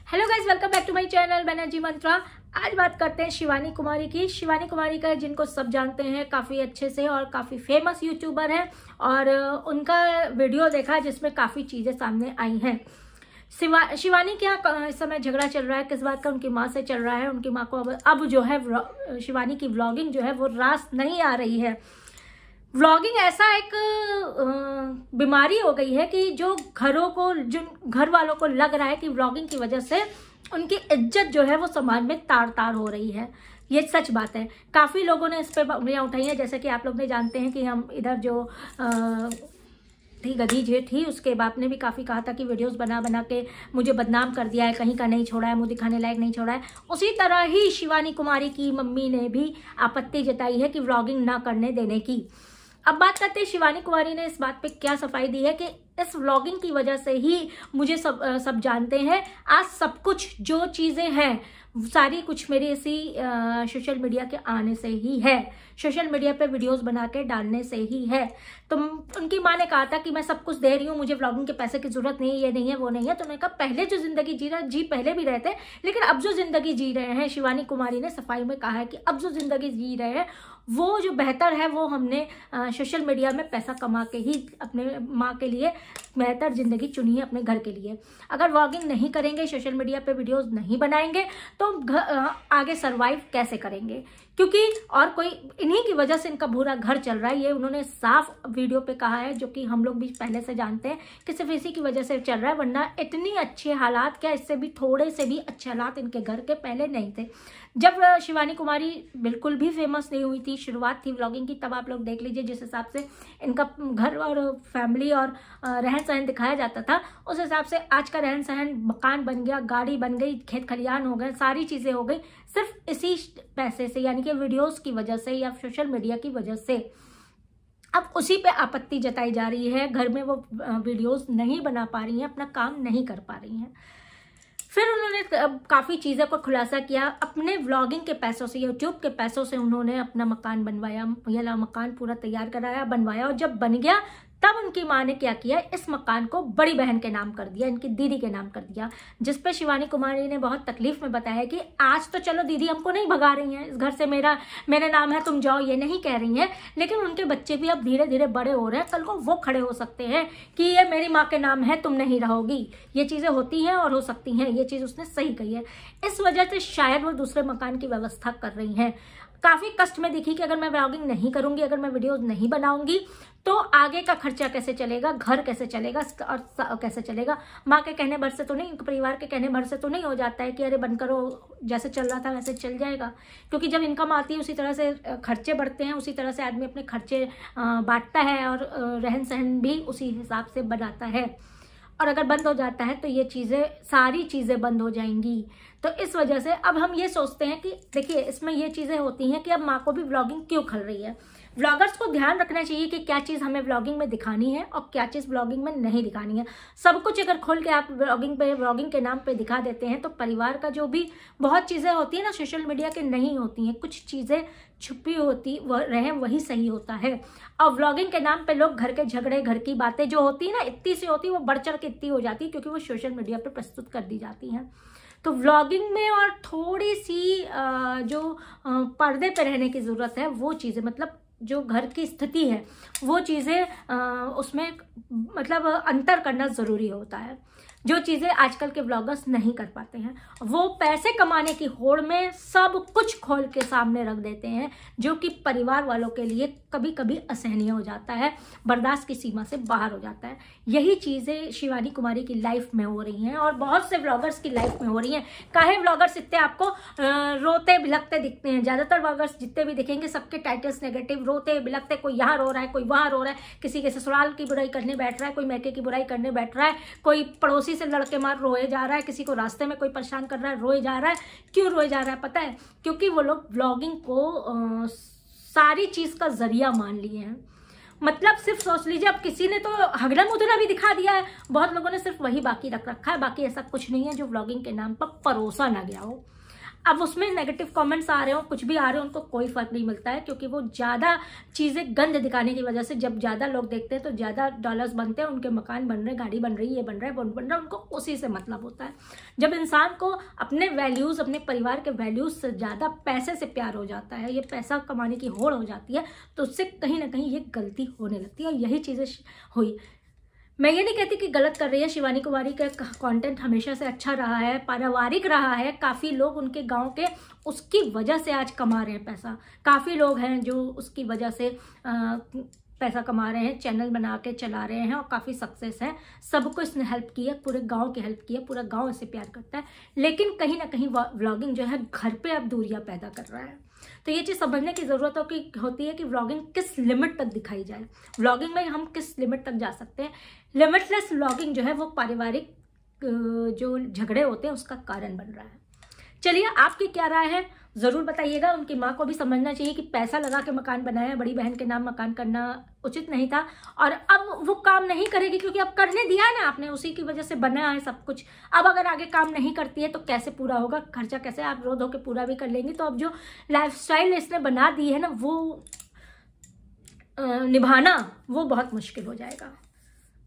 Hello guys, welcome back to my channel Banerjee Mantra. आज बात करते हैं शिवानी कुमारी की। शिवानी कुमारी का जिनको सब जानते हैं काफ़ी अच्छे से और काफ़ी फेमस यूट्यूबर है और उनका वीडियो देखा जिसमें काफ़ी चीज़ें सामने आई हैं। शिवानी के यहाँ इस समय झगड़ा चल रहा है, किस बात का? उनकी माँ से चल रहा है। उनकी माँ को अब जो है शिवानी की व्लॉगिंग जो है वो रास नहीं आ रही है। व्लॉगिंग ऐसा एक बीमारी हो गई है कि जो घर वालों को लग रहा है कि व्लॉगिंग की वजह से उनकी इज्जत जो है वो समाज में तार तार हो रही है। ये सच बात है। काफ़ी लोगों ने इस पर उंगलियां उठाई हैं। जैसे कि आप लोग ने जानते हैं कि हम इधर जो थी गधी जे थी, उसके बाप ने भी काफ़ी कहा था कि वीडियोस बना बना के मुझे बदनाम कर दिया है, कहीं का नहीं छोड़ा है, मुंह दिखाने लायक नहीं छोड़ा है। उसी तरह ही शिवानी कुमारी की मम्मी ने भी आपत्ति जताई है कि व्लॉगिंग ना करने देने की। अब बात करते हैं शिवानी कुमारी ने इस बात पे क्या सफाई दी है कि इस व्लॉगिंग की वजह से ही मुझे सब जानते हैं। आज सब कुछ जो चीज़ें हैं सारी कुछ मेरी इसी सोशल मीडिया के आने से ही है, सोशल मीडिया पे वीडियोस बना के डालने से ही है। तो उनकी माँ ने कहा था कि मैं सब कुछ दे रही हूँ, मुझे व्लॉगिंग के पैसे की जरूरत नहीं है, ये नहीं है, वो नहीं है। तो उन्होंने कहा पहले जो जिंदगी जी पहले भी रहे थे, लेकिन अब जो जिंदगी जी रहे हैं, शिवानी कुमारी ने सफाई में कहा है कि अब जो जिंदगी जी रहे हैं वो जो बेहतर है वो हमने सोशल मीडिया में पैसा कमा के ही अपने माँ के लिए बेहतर जिंदगी चुनी है, अपने घर के लिए। अगर व्लॉगिंग नहीं करेंगे, सोशल मीडिया पे वीडियोस नहीं बनाएंगे तो आगे सरवाइव कैसे करेंगे? क्योंकि और कोई इन्हीं की वजह से इनका पूरा घर चल रहा है। ये उन्होंने साफ वीडियो पे कहा है, जो कि हम लोग भी पहले से जानते हैं कि सिर्फ इसी की वजह से चल रहा है, वरना इतनी अच्छे हालात, क्या इससे भी थोड़े से भी अच्छे हालात इनके घर के पहले नहीं थे। जब शिवानी कुमारी बिल्कुल भी फेमस नहीं हुई थी, शुरुआत थी व्लॉगिंग की, तब आप लोग देख लीजिए जिस हिसाब से इनका घर और फैमिली और रहन सहन दिखाया जाता था, उस हिसाब से आज का रहन सहन, मकान बन गया, गाड़ी बन गई, खेत खलियान हो गए, सारी चीज़ें हो गई सिर्फ इसी पैसे से, यानी कि वीडियोस की वजह से या सोशल मीडिया की वजह से। अब उसी पे आपत्ति जताई जा रही है। घर में वो वीडियोस नहीं बना पा रही हैं, अपना काम नहीं कर पा रही हैं। फिर उन्होंने काफ़ी चीज़ों को खुलासा किया। अपने व्लॉगिंग के पैसों से, यूट्यूब के पैसों से उन्होंने अपना मकान बनवाया, यह मकान पूरा तैयार कराया, बनवाया, और जब बन गया तब उनकी माँ ने क्या किया, इस मकान को बड़ी बहन के नाम कर दिया, इनकी दीदी के नाम कर दिया। जिस पे शिवानी कुमारी ने बहुत तकलीफ में बताया कि आज तो चलो दीदी हमको नहीं भगा रही हैं, इस घर से मेरे नाम है, तुम जाओ, ये नहीं कह रही हैं, लेकिन उनके बच्चे भी अब धीरे धीरे बड़े हो रहे हैं। कल को वो खड़े हो सकते हैं कि ये मेरी माँ के नाम है, तुम नहीं रहोगी। ये चीज़ें होती हैं और हो सकती हैं, ये चीज़ उसने सही कही है। इस वजह से शायद वो दूसरे मकान की व्यवस्था कर रही हैं। काफ़ी कष्ट में दिखी कि अगर मैं व्लॉगिंग नहीं करूंगी, अगर मैं वीडियोस नहीं बनाऊंगी तो आगे का खर्चा कैसे चलेगा, घर कैसे चलेगा और कैसे चलेगा। माँ के कहने भर से तो नहीं, परिवार के कहने भर से तो नहीं हो जाता है कि अरे बंद करो, जैसे चल रहा था वैसे चल जाएगा। क्योंकि जब इनकम आती है उसी तरह से खर्चे बढ़ते हैं, उसी तरह से आदमी अपने खर्चे बांटता है और रहन सहन भी उसी हिसाब से बनाता है। और अगर बंद हो जाता है तो ये चीज़ें, सारी चीज़ें बंद हो जाएंगी। तो इस वजह से अब हम ये सोचते हैं कि देखिए इसमें ये चीज़ें होती हैं कि अब माँ को भी व्लॉगिंग क्यों खल रही है। व्लॉगर्स को ध्यान रखना चाहिए कि क्या चीज़ हमें व्लॉगिंग में दिखानी है और क्या चीज़ व्लॉगिंग में नहीं दिखानी है। सब कुछ अगर खोल के आप व्लॉगिंग के नाम पे दिखा देते हैं तो परिवार का जो भी बहुत चीज़ें होती है ना सोशल मीडिया के नहीं होती हैं, कुछ चीज़ें छुपी होती वही सही होता है। और व्लॉगिंग के नाम पे लोग घर के झगड़े, घर की बातें जो होती है ना, इतनी सी होती है, वो बढ़ चढ़ के इतनी हो जाती है क्योंकि वो सोशल मीडिया पे प्रस्तुत कर दी जाती हैं। तो व्लॉगिंग में और थोड़ी सी जो पर्दे पे रहने की ज़रूरत है, वो चीज़ें, मतलब जो घर की स्थिति है वो चीज़ें उसमें मतलब अंतर करना ज़रूरी होता है। जो चीज़ें आजकल के व्लॉगर्स नहीं कर पाते हैं, वो पैसे कमाने की होड़ में सब कुछ खोल के सामने रख देते हैं, जो कि परिवार वालों के लिए कभी कभी असहनीय हो जाता है, बर्दाश्त की सीमा से बाहर हो जाता है। यही चीज़ें शिवानी कुमारी की लाइफ में हो रही हैं और बहुत से व्लॉगर्स की लाइफ में हो रही हैं। काहे व्लॉगर्स इतने आपको रोते बिलखते दिखते हैं? ज़्यादातर व्लॉगर्स जितने भी दिखेंगे सबके टाइटल्स नेगेटिव, रोते बिलखते, कोई यहाँ रो रहा है, कोई वहाँ रो रहा है, किसी के ससुराल की बुराई करने बैठ रहा है, कोई मैके की बुराई करने बैठ रहा है, कोई पड़ोसी से लड़के मार रोए जा रहा है, किसी को रास्ते में कोई परेशान कर रहा है, रोए जा रहा है। क्यों रोए जा रहा है पता है? क्योंकि वो लोग व्लॉगिंग को सारी चीज का जरिया मान लिए हैं। मतलब सिर्फ सोच लीजिए, अब किसी ने तो हगड़ा मुदरा भी दिखा दिया है, बहुत लोगों ने सिर्फ वही बाकी रख रखा है, बाकी ऐसा कुछ नहीं है जो व्लॉगिंग के नाम पर परोसा ना गया हो। अब उसमें नेगेटिव कमेंट्स आ रहे हो, कुछ भी आ रहे हो, उनको कोई फर्क नहीं मिलता है, क्योंकि वो ज़्यादा चीज़ें गंद दिखाने की वजह से जब ज़्यादा लोग देखते हैं तो ज़्यादा डॉलर्स बनते हैं, उनके मकान बन रहे, गाड़ी बन रही, ये बन रहा है, वो बन रहा है, उनको उसी से मतलब होता है। जब इंसान को अपने वैल्यूज़, अपने परिवार के वैल्यूज़ से ज़्यादा पैसे से प्यार हो जाता है, ये पैसा कमाने की होड़ हो जाती है, तो उससे कहीं ना कहीं ये गलती होने लगती है। और यही चीज़ें हुई। मैं ये नहीं कहती कि गलत कर रही है, शिवानी कुमारी का कंटेंट हमेशा से अच्छा रहा है, पारिवारिक रहा है, काफ़ी लोग उनके गांव के उसकी वजह से आज कमा रहे हैं पैसा, काफ़ी लोग हैं जो उसकी वजह से पैसा कमा रहे हैं, चैनल बना के चला रहे हैं और काफ़ी सक्सेस है। सबको इसने हेल्प की है, पूरे गांव की हेल्प की है, पूरा गांव इसे प्यार करता है। लेकिन कहीं ना कहीं व्लॉगिंग जो है घर पे अब दूरियां पैदा कर रहा है। तो ये चीज़ समझने की ज़रूरत होती है कि व्लॉगिंग किस लिमिट तक दिखाई जाए, व्लॉगिंग में हम किस लिमिट तक जा सकते हैं। लिमिटलेस व्लॉगिंग जो है वो पारिवारिक जो झगड़े होते हैं उसका कारण बन रहा है। चलिए, आपकी क्या राय है ज़रूर बताइएगा। उनकी माँ को भी समझना चाहिए कि पैसा लगा के मकान बनाया, बड़ी बहन के नाम मकान करना उचित नहीं था, और अब वो काम नहीं करेगी क्योंकि अब करने दिया है ना आपने, उसी की वजह से बना है सब कुछ। अब अगर आगे काम नहीं करती है तो कैसे पूरा होगा खर्चा, कैसे आप रो धो के पूरा भी कर लेंगी। तो अब जो लाइफस्टाइल इसने बना दी है ना, वो निभाना वो बहुत मुश्किल हो जाएगा।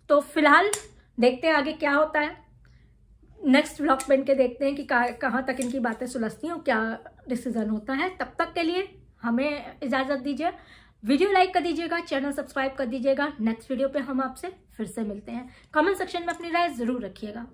तो फिलहाल देखते हैं आगे क्या होता है। नेक्स्ट व्लॉग बन के देखते हैं कि कहाँ तक इनकी बातें सुलझती हैं और क्या डिसीजन होता है। तब तक के लिए हमें इजाज़त दीजिए। वीडियो लाइक कर दीजिएगा, चैनल सब्सक्राइब कर दीजिएगा। नेक्स्ट वीडियो पे हम आपसे फिर से मिलते हैं। कमेंट सेक्शन में अपनी राय ज़रूर रखिएगा।